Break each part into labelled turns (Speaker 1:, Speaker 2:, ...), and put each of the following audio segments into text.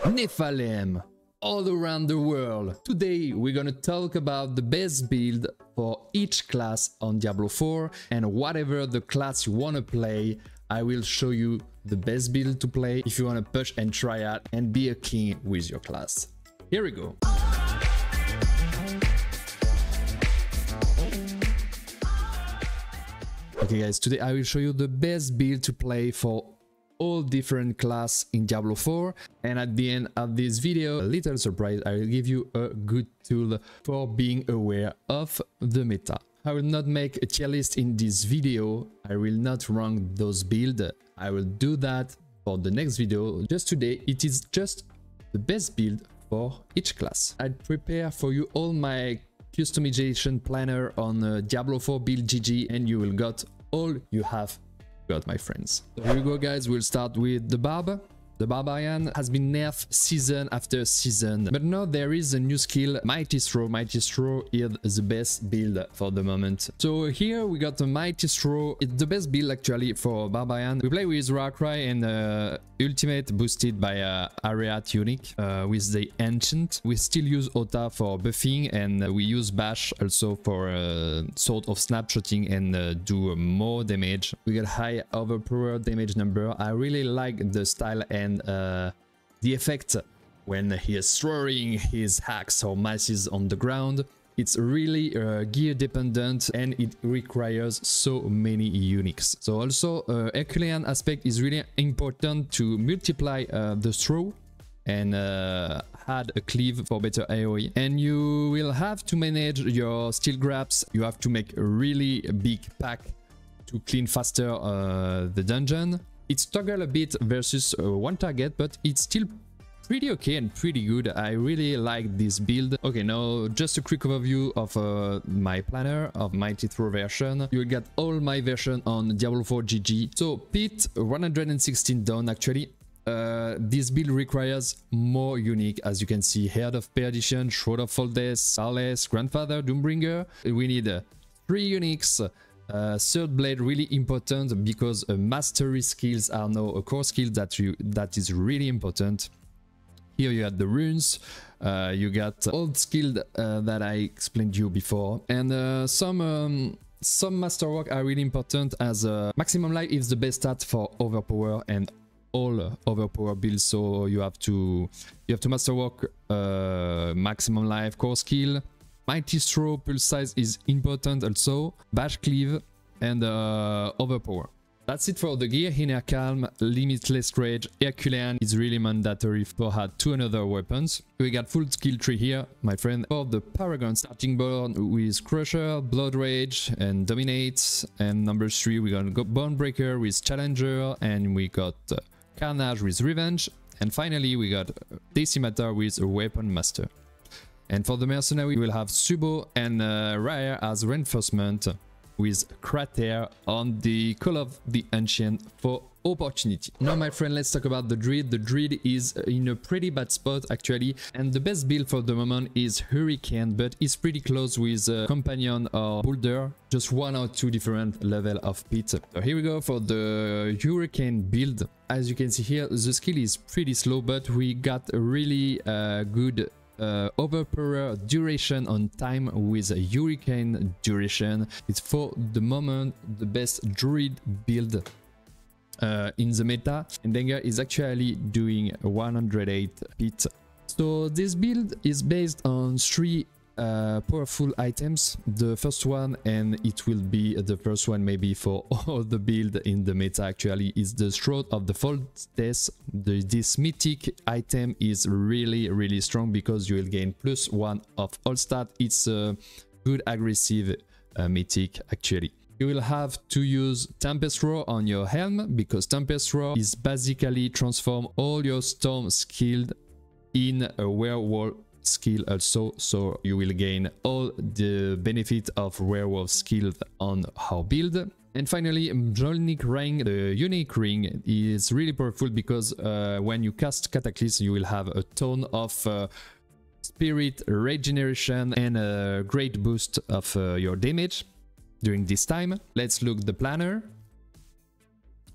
Speaker 1: Nephalem all around the world. Today we're gonna talk about the best build for each class on Diablo 4, and whatever the class you wanna play, I will show you the best build to play if you wanna push and try out and be a king with your class. Here we go. Okay guys, today I will show you the best build to play for all different class in Diablo 4, and at the end of this video, a little surprise, I will give you a good tool for being aware of the meta. I will not make a tier list in this video, I will not rank those builds, I will do that for the next video. Just today, it is just the best build for each class. I prepare for you all my customization planner on Diablo 4 build GG, and you will got all you have got, my friends. So here we go guys, we'll start with the Barb. The Barbarian has been nerfed season after season, but now there is a new skill, Mighty Throw. Mighty Throw is the best build for the moment. So here we got the Mighty Throw. It's the best build actually for Barbarian. We play with Warcry and ultimate boosted by area unique with the Ancient. We still use Ota for buffing, and we use Bash also for sort of snapshotting and do more damage. We got high overpower damage number. I really like the style and the effect when he is throwing his hacks or masses on the ground. It's really gear dependent, and it requires so many uniques. So also Herculean aspect is really important to multiply the throw and add a cleave for better AoE. And you will have to manage your steel grabs. You have to make a really big pack to clean faster the dungeon. It's toggle a bit versus one target, but it's still pretty okay and pretty good. I really like this build. Okay, now just a quick overview of my planner of Mighty Throw version. You will get all my version on Diablo 4 GG. So Pit 116 down actually. This build requires more unique, as you can see: Head of Perdition, Shroud of Foldes, Sales, Grandfather, Doombringer. We need 3 uniques. Third blade really important because mastery skills are now a core skill that is really important. Here you have the runes, you got old skill that I explained to you before, and some masterwork are really important, as maximum life is the best stat for overpower and all overpower builds. So you have to masterwork maximum life, core skill. Mighty Throw pulse size is important also, Bash cleave, and overpower. That's it for the gear. Inner Calm, Limitless Rage, Herculean is really mandatory for add 2 another weapons. We got full skill tree here, my friend. For the Paragon, starting board with Crusher, Blood Rage, and Dominate. And number 3 we got Bonebreaker with Challenger, and we got Carnage with Revenge. And finally we got Decimator with a Weapon Master. And for the Mercenary, we will have Subo and Rare as reinforcement, with Crater on the Call of the Ancient for opportunity. Now, my friend, let's talk about the Druid. The Druid is in a pretty bad spot actually, and the best build for the moment is Hurricane, but it's pretty close with Companion or Boulder, just 1 or 2 different level of pit. So here we go for the Hurricane build. As you can see here, the skill is pretty slow, but we got a really good overpower duration on time with a Hurricane duration. It's for the moment the best Druid build in the meta, and Dengar is actually doing 108 pit. So this build is based on 3 powerful items. The first one, and it will be the first one maybe for all the build in the meta actually, is the Shroud of the Foldes. This mythic item is really strong because you will gain +1 of all stat. It's a good aggressive mythic actually. You will have to use Tempest Roar on your helm, because Tempest Roar is basically transform all your storm skill in a werewolf skill also, so you will gain all the benefit of werewolf skill on our build. And finally, Unique Ring. The Unique Ring is really powerful because when you cast Cataclysm, you will have a ton of spirit regeneration and a great boost of your damage during this time. Let's look the planner.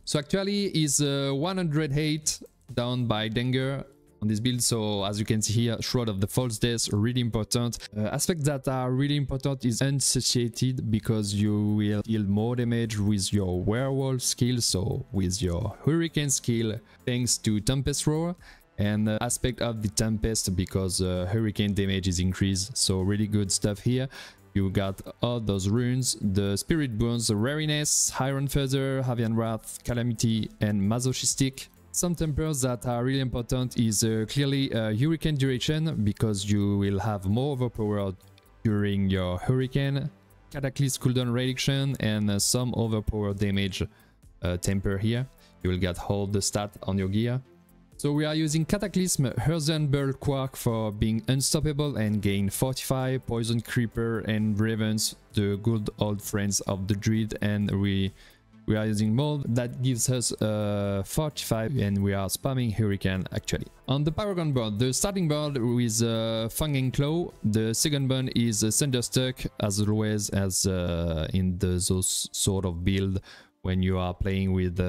Speaker 1: So actually is 108 down by Dengar on this build. So as you can see here, Shroud of the False Death, really important. Aspects that are really important is Unsatiated, because you will deal more damage with your Werewolf skill, so with your Hurricane skill, thanks to Tempest Roar. And aspect of the Tempest, because Hurricane damage is increased, so really good stuff here. You got all those runes, the Spiritborn, the Rariness, Iron Feather, Avian Wrath, Calamity, and Masochistic. Some tempers that are really important is clearly Hurricane duration, because you will have more overpower during your Hurricane, Cataclysm cooldown reduction, and some overpower damage temper here. You will get all the stat on your gear. So we are using Cataclysm, Earthen Bird Quark for being unstoppable and gain 45, Poison Creeper and Ravens, the good old friends of the Druid, and we are using Mold that gives us 45, and we are spamming Hurricane actually. On the Paragon board, the starting board with Fang and Claw, the second one is Thunderstruck, as always, as in those sort of build when you are playing with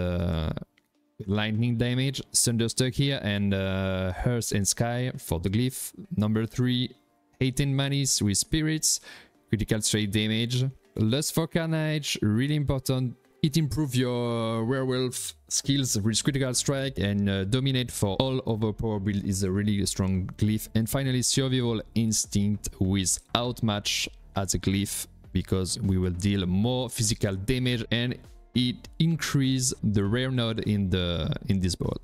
Speaker 1: lightning damage. Thunderstruck here, and Earth and Sky for the glyph. Number 3, 18 Manis with Spirits, critical straight damage. Lust for Carnage, really important. It improves your Werewolf skills with critical strike, and Dominate for all overpower build is a really strong glyph. And finally, Survival Instinct with Outmatch as a glyph, because we will deal more physical damage and it increases the rare node in this board.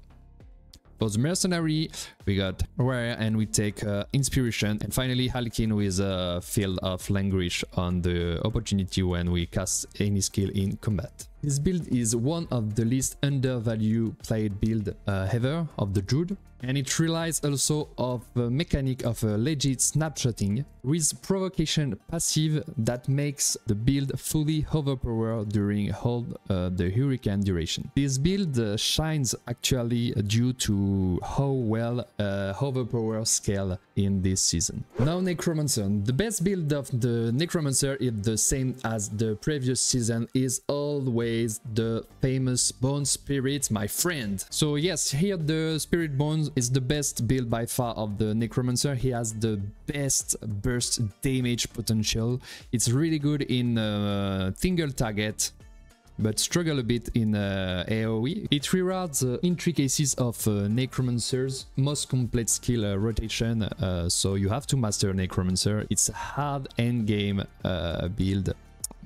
Speaker 1: For the Mercenary, we got Rare, and we take Inspiration, and finally Halkin with a Field of Languish on the opportunity when we cast any skill in combat. This build is one of the least undervalued played build ever of the Druid, and it relies also of a mechanic of legit snapshotting with provocation passive that makes the build fully overpowered during all the Hurricane duration. This build shines actually due to how well overpower scale in this season. Now Necromancer. The best build of the Necromancer is the same as the previous season, is always the famous Bone Spirit, my friend. So yes, here the Spiritborn is the best build by far of the Necromancer. He has the best burst damage potential. It's really good in single target, but struggle a bit in AoE. It rewards the intricacies of Necromancer's most complete skill rotation, so you have to master Necromancer. It's a hard endgame build,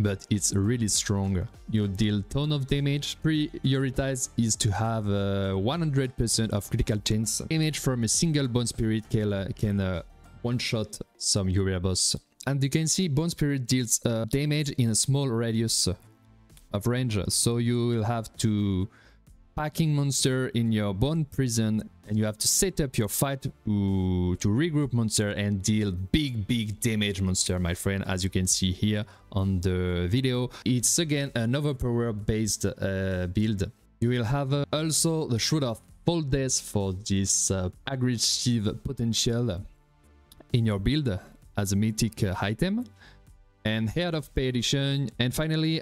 Speaker 1: but it's really strong. You deal ton of damage. Prioritize is to have 100% of critical chance damage from a single Bone Spirit can one-shot some Uriah boss. And you can see Bone Spirit deals damage in a small radius of range, so you will have to packing monster in your Bone Prison, and you have to set up your fight to regroup monster and deal big damage monster, my friend, as you can see here on the video. It's again an overpower based build. You will have also the Shroud of False Death for this aggressive potential in your build as a mythic item, and Head of Perdition, and finally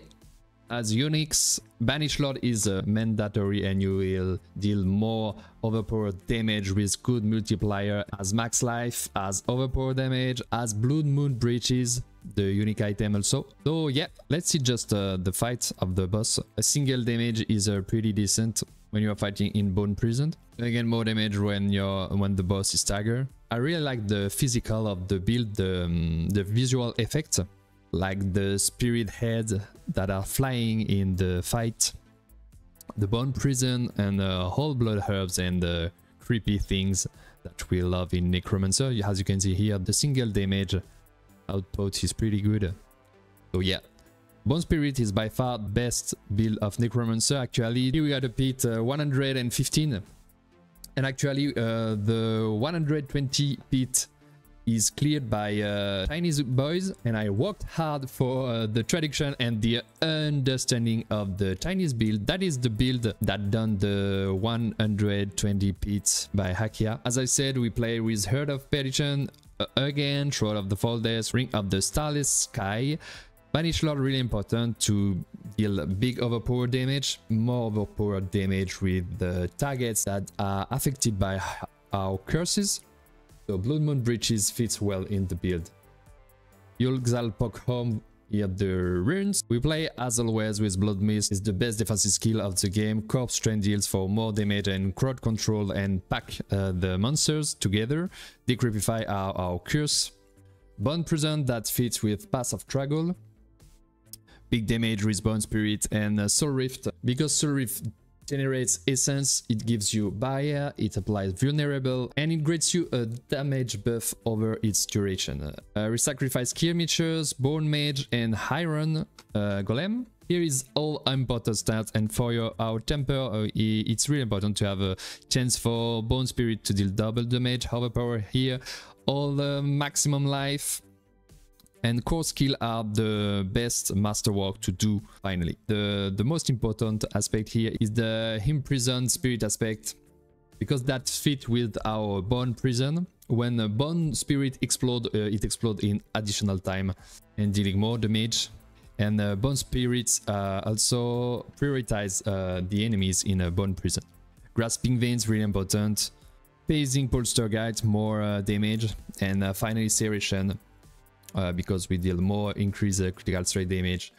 Speaker 1: as Unix, Banish Lord is mandatory, and you will deal more overpowered damage with good multiplier as max life, as overpower damage, as Blood Moon Breaches, the unique item also. So yeah, let's see just the fight of the boss. A single damage is pretty decent when you are fighting in Bone Prison. Again, more damage when the boss is staggered. I really like the physical of the build, the visual effects, like the spirit heads that are flying in the fight, the Bone Prison, and whole blood herbs and the creepy things that we love in Necromancer. As you can see here, the single damage output is pretty good. So yeah, Bone Spirit is by far the best build of Necromancer. Actually, here we got a pit 115, and actually the 120 pit is cleared by Chinese boys, and I worked hard for the traduction and the understanding of the Chinese build. That is the build that done the 120 pits by Hakia. As I said, we play with Head of Perdition, again, Shroud of the False Death, Ring of the Starless Sky. Banish Lord really important to deal big overpower damage, more overpower damage with the targets that are affected by our curses. So Blood Moon Breaches fits well in the build. Yulgzal poke home here the runes. We play as always with Blood Mist. It's the best defensive skill of the game. Corpse Strength deals for more damage and crowd control and pack the monsters together. Decrepify our curse. Bone Prison that fits with Pass of Traggle. Big damage, Respawn Spirit, and Soul Rift. Because Soul Rift generates essence, it gives you barrier, it applies vulnerable, and it grants you a damage buff over its duration. Resacrifice Skirmishers, Bone Mage, and Iron Golem. Here is all important stats, and for our temper, it's really important to have a chance for Bone Spirit to deal double damage. Overpower here, all the maximum life, and core skill are the best masterwork to do finally. The most important aspect here is the Imprisoned Spirit aspect, because that fits with our Bone Prison. When a Bone Spirit explodes, it explodes in additional time and dealing more damage. And Bone Spirits also prioritize the enemies in a Bone Prison. Grasping Veins, really important. Phasing Poltergeist, more damage. And finally Serration, because we deal more increased critical strike damage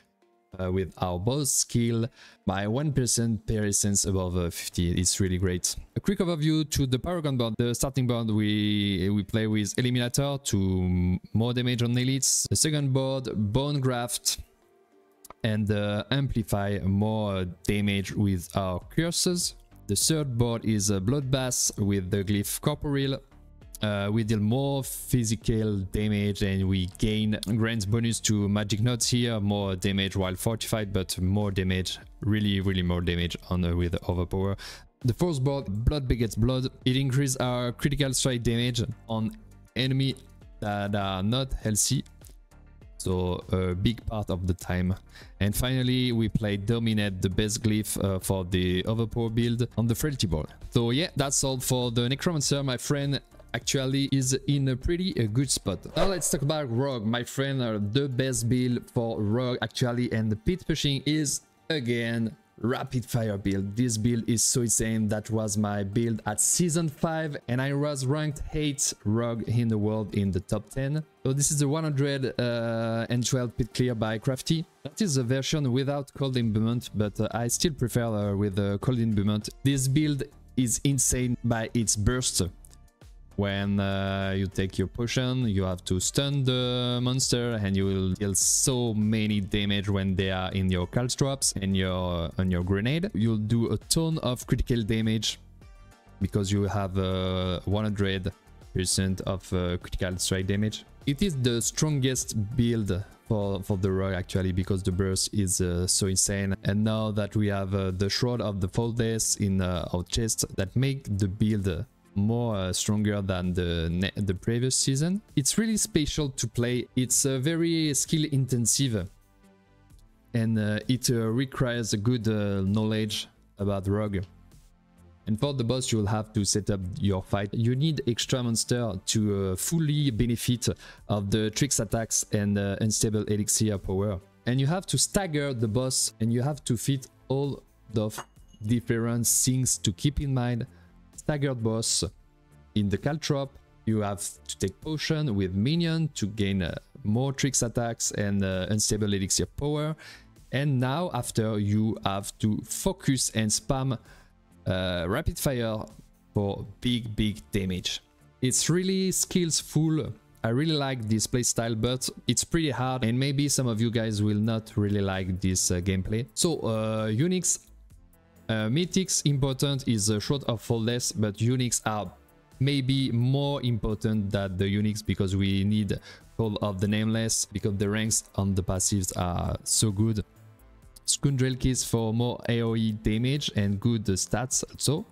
Speaker 1: with our boss skill by 1% per essence above 50. It's really great. A quick overview to the Paragon board. The starting board we play with Eliminator to more damage on elites. The second board, Bone Graft, and Amplify, more damage with our curses. The third board is Bloodbath with the glyph Corporeal. We deal more physical damage and we gain grants bonus to magic nodes here, more damage while fortified, but more damage, really more damage on with Overpower. The fourth board, Blood Begets Blood. It increases our critical strike damage on enemy that are not healthy, so a big part of the time. And finally we play Dominate, the best glyph for the Overpower build on the Frailty board. So yeah, that's all for the Necromancer. My friend actually is in a pretty good spot. Now let's talk about Rogue. My friend, the best build for Rogue actually, and the pit pushing is again rapid fire build. This build is so insane. That was my build at season 5 and I was ranked 8 Rogue in the world in the top 10. So this is the 112 pit clear by Crafty. That is a version without cold imbuement, but I still prefer with the cold imbuement. This build is insane by its burst. When you take your potion, you have to stun the monster and you will deal so many damage when they are in your calstrops and on your grenade. You'll do a ton of critical damage because you have 100% of critical strike damage. It is the strongest build for the Rogue actually, because the burst is so insane. And now that we have the Shroud of the Foldes in our chest, that make the build more stronger than the previous season. It's really special to play. It's very skill intensive and it requires a good knowledge about Rogue. And for the boss you will have to set up your fight. You need extra monster to fully benefit of the tricks attacks and unstable elixir power. And you have to stagger the boss and you have to fit all the different things to keep in mind. Staggered boss. In the caltrop, you have to take potion with minion to gain more tricks attacks and unstable elixir power. And now after you have to focus and spam rapid fire for big damage. It's really skillsful. I really like this playstyle, but it's pretty hard and maybe some of you guys will not really like this gameplay. So Unix Mythics important is Shroud of Foldes, but Unix are maybe more important than the Unix because we need Call of the Nameless, because the ranks on the passives are so good. Scoundrel Keys for more AoE damage and good stats also.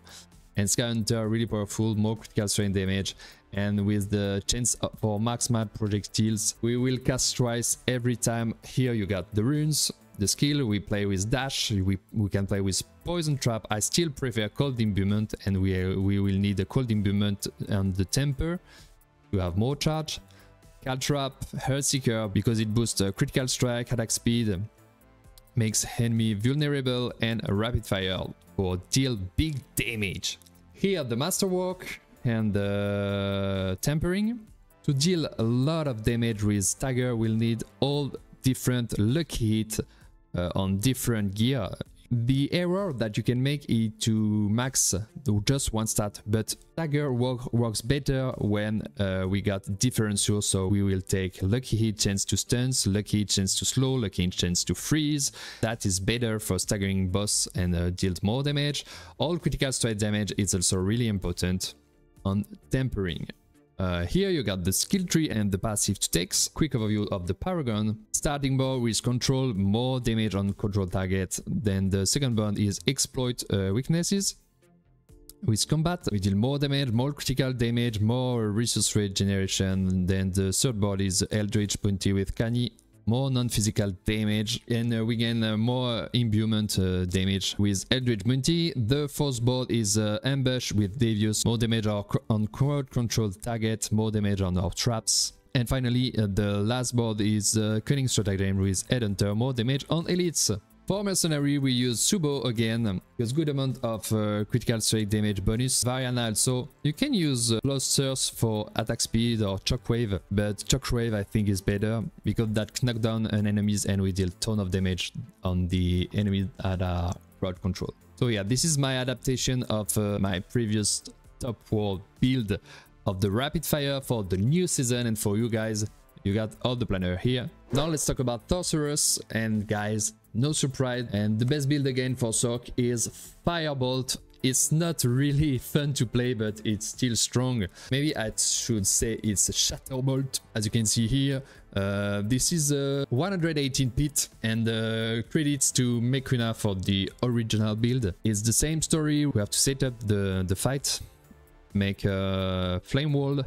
Speaker 1: And Skyhunter really powerful, more critical strength damage. And with the chance for max map projectiles, we will cast twice every time. Here you got the runes. The skill, we play with dash, we can play with poison trap. I still prefer cold imbuement and we will need a cold imbuement on the temper to have more charge. Caltrap, Heartseeker because it boosts critical strike, attack speed, makes enemy vulnerable, and a rapid fire for deal big damage. Here the masterwork, and Tempering. To deal a lot of damage with Stagger, we'll need all different lucky hit on different gear. The error that you can make is to max just one stat, but Stagger works better when we got different source. So we will take lucky hit chance to stuns, lucky hit chance to slow, lucky hit chance to freeze. That is better for staggering boss and deals more damage. All critical strike damage is also really important on Tempering. Here you got the skill tree and the passive to takes. Quick overview of the Paragon. Starting board with control, more damage on control target. Then the second board is exploit weaknesses. With combat, we deal more damage, more critical damage, more resource rate generation. Then the third board is Eldritch Bounty with Kani. More non-physical damage, and we gain more imbuement damage with Eldritch Bounty. The fourth board is Ambush with Devious, more damage on crowd control target, more damage on our traps. And finally, the last board is Cunning Stratagem with Headhunter, more damage on elites. For Mercenary, we use Subo again, because good amount of critical strike damage bonus. Variana also. You can use Blasters for attack speed or Shockwave, but Shockwave I think is better, because that knock down an enemies and we deal ton of damage on the enemy that are crowd control. So yeah, this is my adaptation of my previous top world build of the rapid fire for the new season, and for you guys, you got all the planner here. Now let's talk about Sorceress, and guys, no surprise, and the best build again for Sorc is Firebolt. It's not really fun to play, but it's still strong. Maybe I should say it's Shatterbolt, as you can see here. This is 118 pit, and credits to Mekuna for the original build. It's the same story. We have to set up the fight, make a flame wall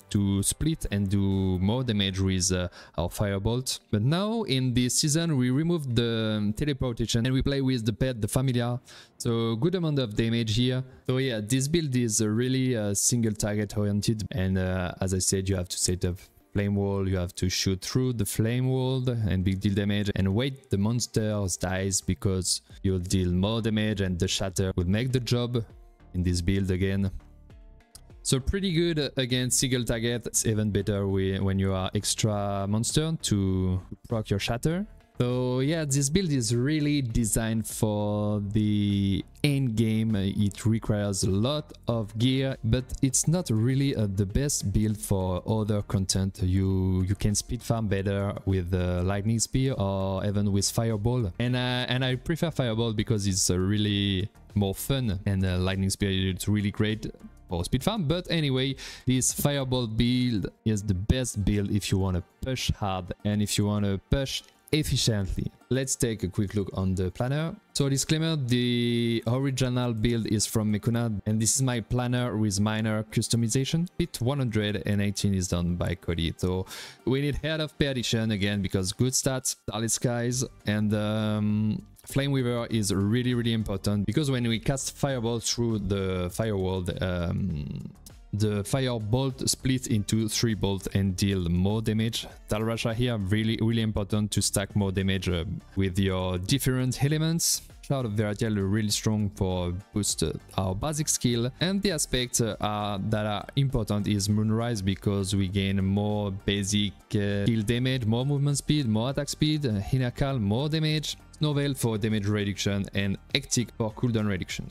Speaker 1: to split and do more damage with our Firebolt. But now in this season we removed the teleportation and we play with the pet, the familiar, so good amount of damage here. So yeah, this build is really single target oriented, and as I said, you have to set up flame wall, you have to shoot through the flame wall and big deal damage, and wait the monsters dies because you'll deal more damage, and the shatter will make the job in this build again. So pretty good against single target. It's even better when you are extra monster to proc your shatter. So yeah, this build is really designed for the end game. It requires a lot of gear, but it's not really the best build for other content. You can speed farm better with lightning spear or even with fireball, and I prefer fireball because it's really more fun, and lightning spear is really great for speed farm. But anyway, this fireball build is the best build if you want to push hard and if you want to push efficiently. Let's take a quick look on the planner. So disclaimer, the original build is from Mekuna, and this is my planner with minor customization. Pit 118 is done by Cody. So we need Head of Perdition again because good stats, Starlit Skies, and Flame Weaver is really important because when we cast Fireball through the firewall, the firebolt split into 3 bolts and deal more damage. Talrasha here, really important to stack more damage with your different elements. Shroud of Veratiel really strong for boost our basic skill, and the aspects that are important is Moonrise because we gain more basic kill damage, more movement speed, more attack speed, Hinakal more damage, Snowveil for damage reduction, and Hectic for cooldown reduction.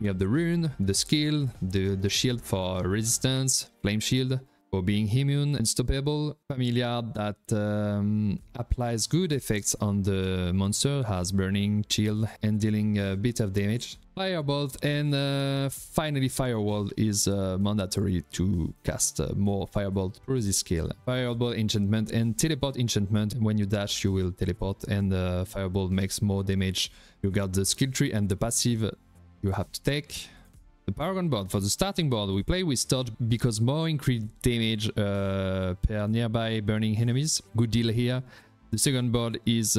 Speaker 1: We have the rune, the skill, the shield for resistance, flame shield for being immune, unstoppable, familiar that applies good effects on the monster, has burning, chill, and dealing a bit of damage. Firebolt, and finally Firewall is mandatory to cast more Firebolt through this skill. Firebolt enchantment and teleport enchantment. When you dash you will teleport, and Firebolt makes more damage. You got the skill tree and the passive you have to take. The Paragon board. For the starting board, we play with Torch because more increased damage per nearby burning enemies. Good deal here. The second board is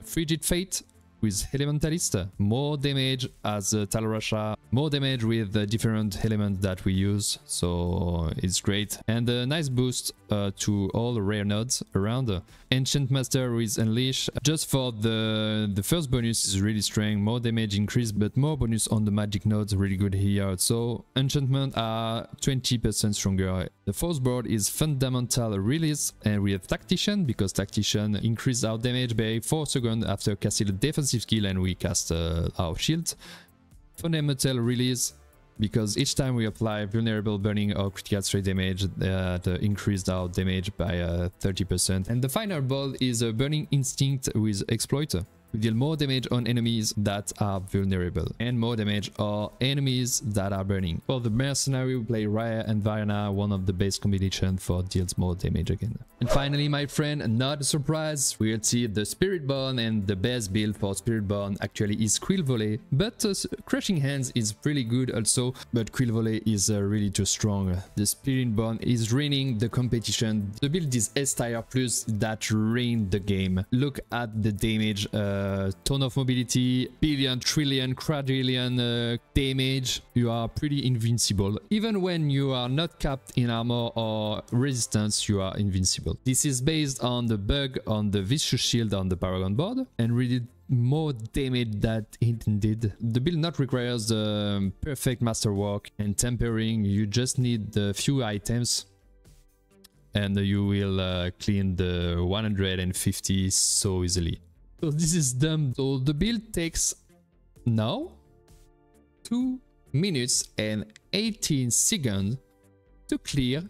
Speaker 1: Frigid Fate with Elementalist, more damage as Talrasha, more damage with the different elements that we use, so it's great. And a nice boost to all the rare nodes around. Ancient Master with Unleash, just for the first bonus is really strong, more damage increase, but more bonus on the magic nodes, really good here. So enchantment are 20% stronger. The fourth board is Fundamental Release, and we have Tactician, because Tactician increase our damage by 4 seconds after casting a defensive skill and we cast our shield. Fundamental Release, because each time we apply vulnerable burning or critical strike damage, that increased our damage by 30%. And the final board is a Burning Instinct with Exploit. We deal more damage on enemies that are vulnerable and more damage on enemies that are burning. For the mercenary, we play Raya and Varna, one of the best combinations for deals more damage again. And finally, my friend, not a surprise, we'll see the Spiritborn, and the best build for Spiritborn actually is Quill Volley, but Crushing Hands is pretty good also, but Quill Volley is really too strong. The Spiritborn is reigning the competition. The build is S-tier plus that reign the game. Look at the damage, ton of mobility, billion, trillion, quadrillion damage. You are pretty invincible. Even when you are not capped in armor or resistance, you are invincible. This is based on the bug on the Vicious Shield on the Paragon board, and really more damage that it did. The build not requires the perfect masterwork and tempering. You just need the few items and you will clean the 150 so easily. So this is dumb. So the build takes now 2 minutes and 18 seconds to clear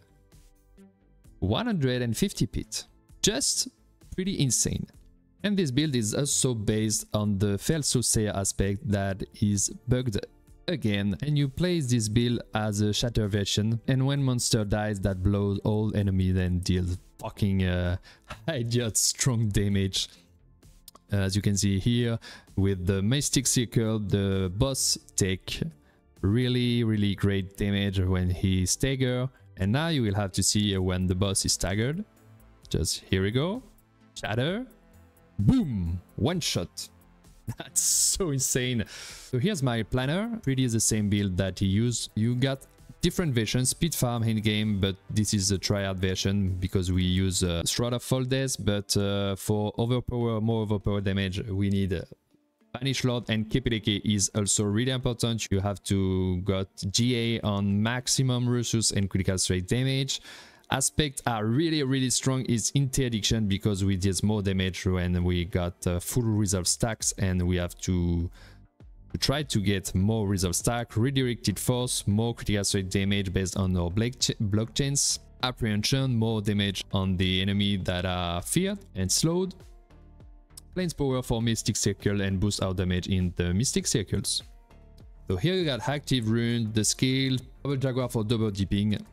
Speaker 1: 150 pit. Just pretty insane. And this build is also based on the Fail Soothsayer aspect that is bugged again, and you place this build as a shatter version, and when monster dies that blows all enemies and deals fucking idiot strong damage. As you can see here with the Mystic Circle, the boss take really great damage when he stagger, and now you will have to see when the boss is staggered. Just here we go, shatter, boom, one shot. That's so insane. So here's my planner, pretty the same build that he used. You got different versions, speed farm in game, but this is a triad version because we use Shroud of Foldes, but for more overpower damage we need Banish Lord, and Kepeleke is also really important. You have to got GA on maximum resource and critical strike damage. Aspects are really strong is Interdiction, because we did more damage when we got full reserve stacks, and we have to try to get more reserve stack. Redirected Force, more critical strike damage based on our blockchains. Apprehension, more damage on the enemy that are feared and slowed. Plains Power for Mystic Circle and boost our damage in the Mystic Circles. So here you got Active Rune, the skill, Double Jaguar for double dipping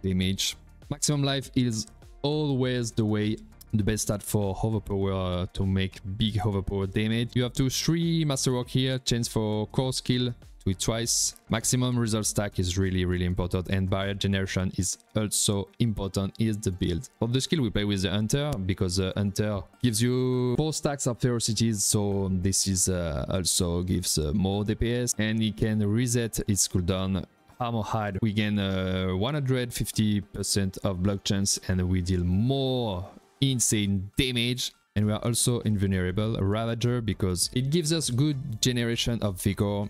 Speaker 1: damage. Maximum life is always the best stat for overpower to make big overpower damage. You have 3 masterwork here, chance for core skill, do it twice. Maximum reserve stack is really important, and barrier generation is also important is the build. For the skill we play with the Hunter, because the Hunter gives you 4 stacks of ferocities, so this is also gives more DPS, and it can reset its cooldown. Armor Hide, we gain 150% of block chance, and we deal more insane damage, and we are also invulnerable. Ravager, because it gives us good generation of vigor.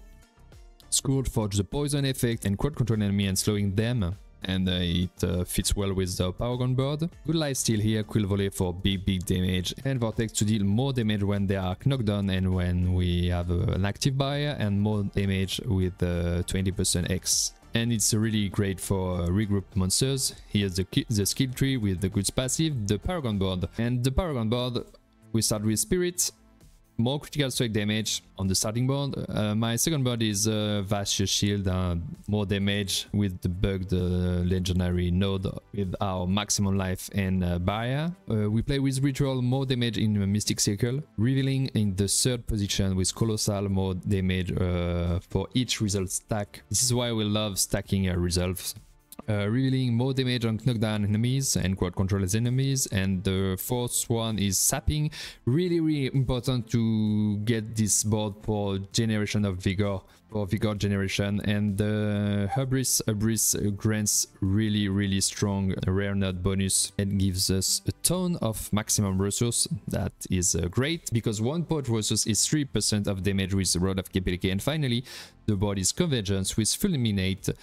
Speaker 1: Scroll for the poison effect and crowd control enemy and slowing them, and it fits well with the Paragon board. Good lifesteal here, Quill Volley for big damage, and Vortex to deal more damage when they are knocked down and when we have an active barrier, and more damage with 20% X. And it's really great for regroup monsters. Here's the skill tree with the goods passive, the Paragon board. And the Paragon board, we start with Spirit, more critical strike damage on the starting board. My second board is Vicious Shield, more damage with the bugged legendary node with our maximum life and barrier. We play with Ritual, more damage in Mystic Circle, revealing in the 3rd position with Colossal, more damage for each result stack. This is why we love stacking resolves. revealing more damage on knockdown enemies and crowd controllers enemies, and the fourth one is sapping. Really important to get this board for generation of vigor, for vigor generation, and the hubris grants really strong rare node bonus and gives us a ton of maximum resource. That is great, because 1 point resource is 3% of damage with Rod of Capability. And finally, the board is convergence with Fulminate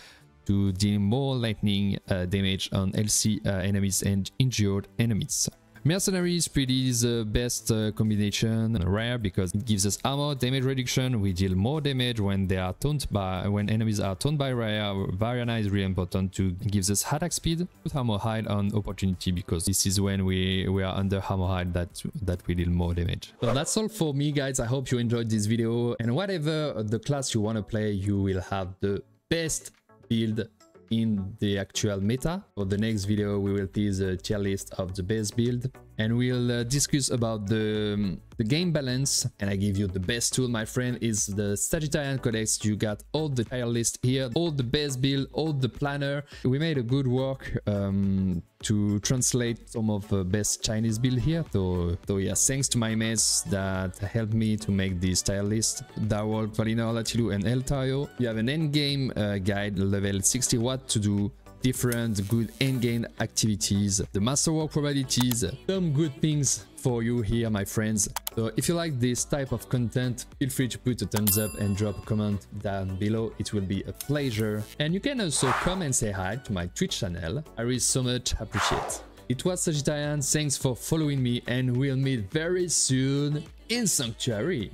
Speaker 1: to deal more lightning damage on LC enemies and injured enemies. Mercenary is pretty the best combination, rare, because it gives us armor, damage reduction. We deal more damage when they are when enemies are taunted by rare. Variana is really important to gives us attack speed. Put armor hide on opportunity, because this is when we are under armor hide that we deal more damage. So that's all for me, guys. I hope you enjoyed this video, and whatever the class you want to play, you will have the best build in the actual meta. For the next video, we will tease a tier list of the best build, and we'll discuss about the game balance. And I give you the best tool, my friend, is the Sagittarian Codex. You got all the tier list here, all the best build, all the planner. We made a good work to translate some of the best Chinese build here. So yeah, thanks to my mates that helped me to make this tier list. Darwolf, Valinor, Latilu, and Eltario. You have an endgame guide level 60 what to do, different good endgame activities, the masterwork probabilities, some good things for you here, my friends. So if you like this type of content, feel free to put a thumbs up and drop a comment down below. It will be a pleasure. And you can also come and say hi to my Twitch channel. I really so much appreciate. It was Sagittarian, thanks for following me, and we'll meet very soon in Sanctuary.